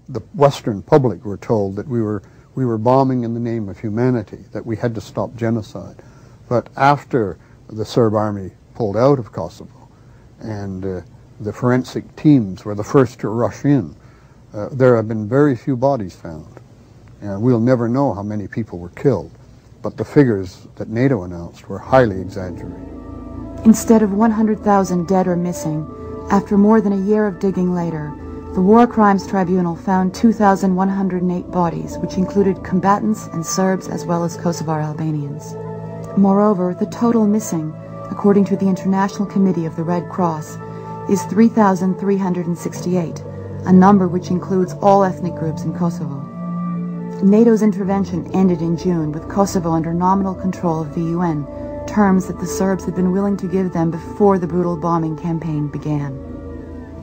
the Western public were told that we were bombing in the name of humanity, that we had to stop genocide. But after the Serb army pulled out of Kosovo and the forensic teams were the first to rush in, there have been very few bodies found. We'll never know how many people were killed, but the figures that NATO announced were highly exaggerated. Instead of 100,000 dead or missing, after more than a year of digging later, the War Crimes Tribunal found 2,108 bodies, which included combatants and Serbs as well as Kosovar Albanians. Moreover, the total missing, according to the International Committee of the Red Cross, is 3,368, a number which includes all ethnic groups in Kosovo. NATO's intervention ended in June with Kosovo under nominal control of the UN, terms that the Serbs had been willing to give them before the brutal bombing campaign began.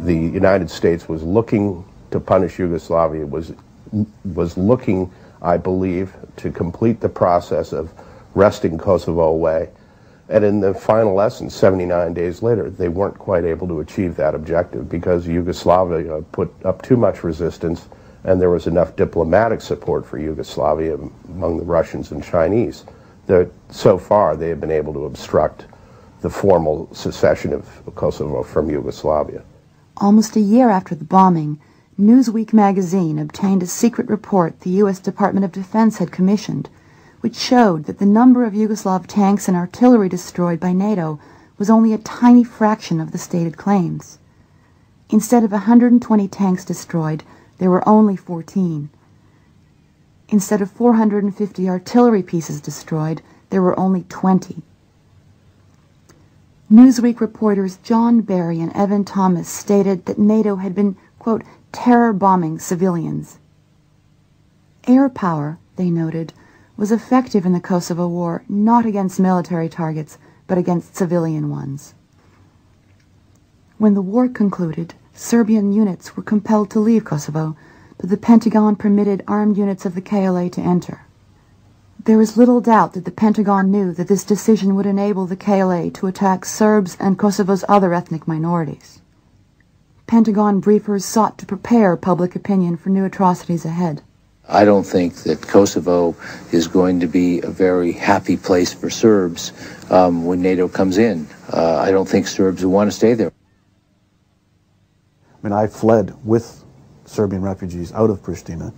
The United States was looking to punish Yugoslavia, was looking, I believe, to complete the process of wresting Kosovo away. And in the final essence, 79 days later, they weren't quite able to achieve that objective because Yugoslavia put up too much resistance and there was enough diplomatic support for Yugoslavia among the Russians and Chinese that so far they have been able to obstruct the formal secession of Kosovo from Yugoslavia. Almost a year after the bombing, Newsweek magazine obtained a secret report the U.S. Department of Defense had commissioned, which showed that the number of Yugoslav tanks and artillery destroyed by NATO was only a tiny fraction of the stated claims. Instead of 120 tanks destroyed, there were only 14. Instead of 450 artillery pieces destroyed, there were only 20. Newsweek reporters John Barry and Evan Thomas stated that NATO had been, quote, terror bombing civilians. Air power, they noted, was effective in the Kosovo War not against military targets, but against civilian ones. When the war concluded, Serbian units were compelled to leave Kosovo, but the Pentagon permitted armed units of the KLA to enter. There is little doubt that the Pentagon knew that this decision would enable the KLA to attack Serbs and Kosovo's other ethnic minorities. Pentagon briefers sought to prepare public opinion for new atrocities ahead. I don't think that Kosovo is going to be a very happy place for Serbs when NATO comes in. I don't think Serbs will want to stay there. I mean, I fled with Serbian refugees out of Pristina,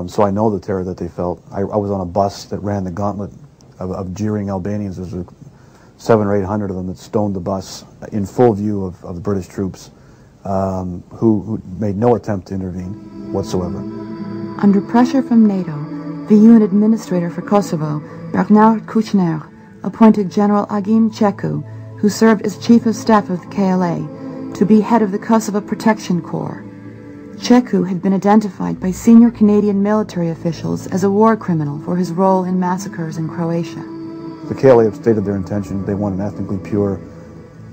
so I know the terror that they felt. I was on a bus that ran the gauntlet of jeering Albanians. There was 700 or 800 of them that stoned the bus in full view of the British troops, who made no attempt to intervene whatsoever. Under pressure from NATO, the UN administrator for Kosovo, Bernard Kouchner, appointed General Agim Ceku, who served as Chief of Staff of the KLA, to be head of the Kosovo Protection Corps. Ceku had been identified by senior Canadian military officials as a war criminal for his role in massacres in Croatia. The KLA have stated their intention. They want an ethnically pure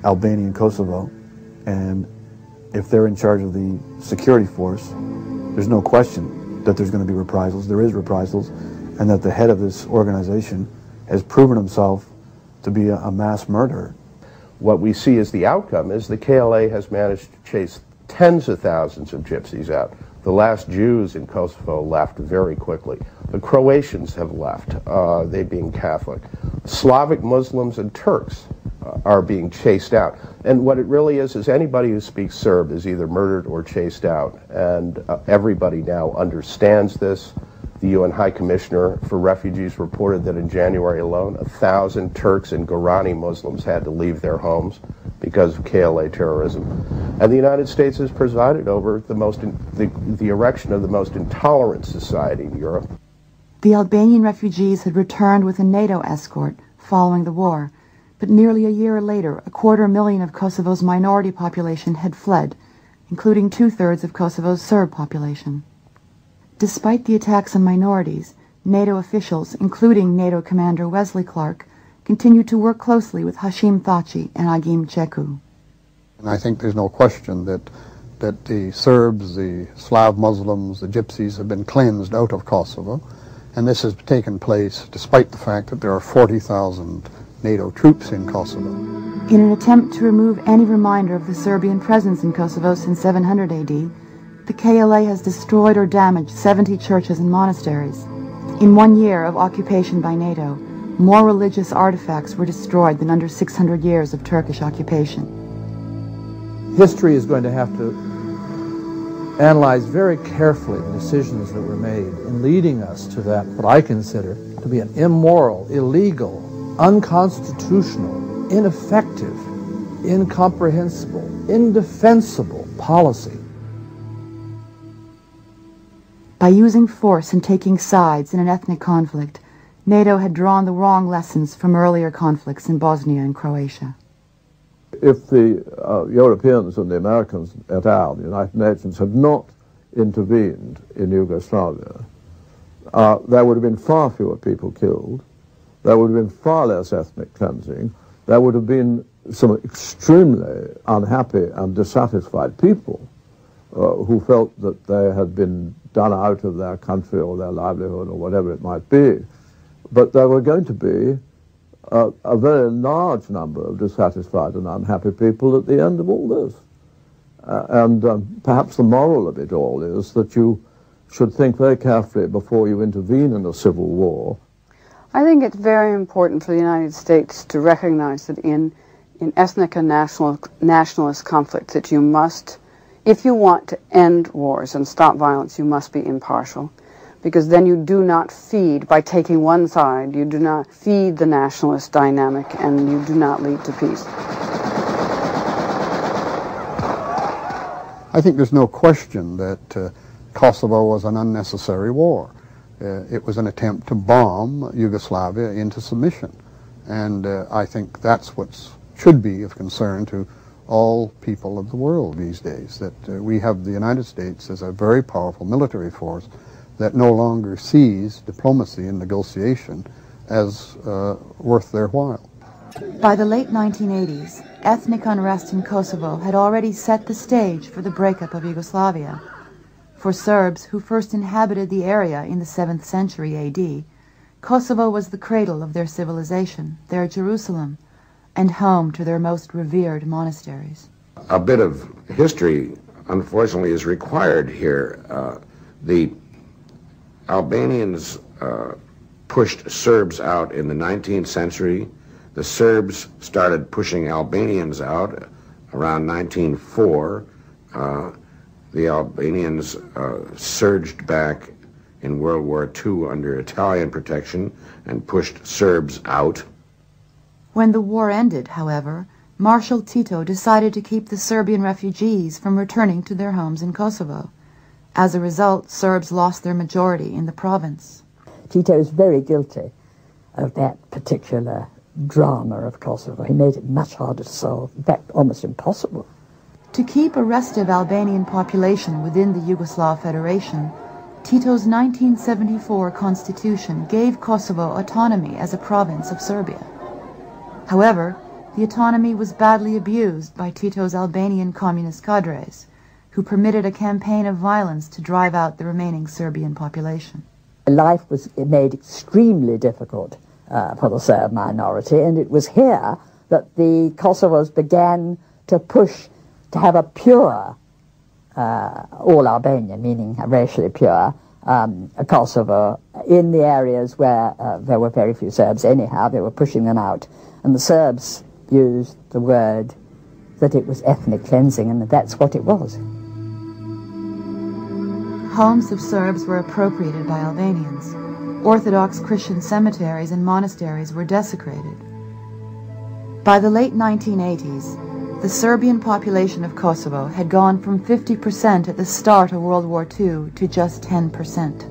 Albanian Kosovo, and if they're in charge of the security force, there's no question that there's going to be reprisals. There is reprisals, and that the head of this organization has proven himself to be a mass murderer. What we see as the outcome is the KLA has managed to chase tens of thousands of gypsies out. The last Jews in Kosovo left very quickly. The Croatians have left, they being Catholic. Slavic Muslims and Turks are being chased out. And what it really is anybody who speaks Serb is either murdered or chased out. And everybody now understands this. The UN High Commissioner for Refugees reported that in January alone, 1,000 Turks and Gorani Muslims had to leave their homes because of KLA terrorism. And the United States has presided over the erection of the most intolerant society in Europe. The Albanian refugees had returned with a NATO escort following the war, but nearly a year later, 250,000 of Kosovo's minority population had fled, including 2/3 of Kosovo's Serb population. Despite the attacks on minorities, NATO officials, including NATO Commander Wesley Clark, continued to work closely with Hashim Thaçi and Agim Ceku. And I think there's no question that the Serbs, the Slav Muslims, the Gypsies have been cleansed out of Kosovo, and this has taken place despite the fact that there are 40,000 NATO troops in Kosovo. In an attempt to remove any reminder of the Serbian presence in Kosovo since 700 AD, the KLA has destroyed or damaged 70 churches and monasteries. In 1 year of occupation by NATO, more religious artifacts were destroyed than under 600 years of Turkish occupation. History is going to have to analyze very carefully the decisions that were made in leading us to that, what I consider to be an immoral, illegal, unconstitutional, ineffective, incomprehensible, indefensible policy. By using force and taking sides in an ethnic conflict, NATO had drawn the wrong lessons from earlier conflicts in Bosnia and Croatia. If the Europeans and the Americans et al., the United Nations, had not intervened in Yugoslavia, there would have been far fewer people killed, there would have been far less ethnic cleansing, there would have been some extremely unhappy and dissatisfied people who felt that they had been done out of their country or their livelihood or whatever it might be. But there were going to be a very large number of dissatisfied and unhappy people at the end of all this. And perhaps the moral of it all is that you should think very carefully before you intervene in a civil war. I think it's very important for the United States to recognize that in ethnic and nationalist conflicts that you must, if you want to end wars and stop violence, you must be impartial. Because then you do not feed, by taking one side, you do not feed the nationalist dynamic and you do not lead to peace. I think there's no question that Kosovo was an unnecessary war. It was an attempt to bomb Yugoslavia into submission. And I think that's what should be of concern to all people of the world these days, that we have the United States as a very powerful military force that no longer sees diplomacy and negotiation as worth their while. By the late 1980s, ethnic unrest in Kosovo had already set the stage for the breakup of Yugoslavia. For Serbs who first inhabited the area in the 7th century AD, Kosovo was the cradle of their civilization, their Jerusalem, and home to their most revered monasteries. A bit of history, unfortunately, is required here. The Albanians pushed Serbs out in the 19th century. The Serbs started pushing Albanians out around 1904. The Albanians surged back in World War II under Italian protection and pushed Serbs out. When the war ended, however, Marshal Tito decided to keep the Serbian refugees from returning to their homes in Kosovo. As a result, Serbs lost their majority in the province. Tito is very guilty of that particular drama of Kosovo. He made it much harder to solve, in fact, almost impossible. To keep a restive Albanian population within the Yugoslav Federation, Tito's 1974 constitution gave Kosovo autonomy as a province of Serbia. However, the autonomy was badly abused by Tito's Albanian communist cadres, who permitted a campaign of violence to drive out the remaining Serbian population. Life was made extremely difficult for the Serb minority, and it was here that the Kosovos began to push to have a pure, all Albania, meaning racially pure, a Kosovo in the areas where there were very few Serbs anyhow. They were pushing them out. And the Serbs used the word that it was ethnic cleansing, and that's what it was. Homes of Serbs were appropriated by Albanians. Orthodox Christian cemeteries and monasteries were desecrated. By the late 1980s, the Serbian population of Kosovo had gone from 50% at the start of World War II to just 10%.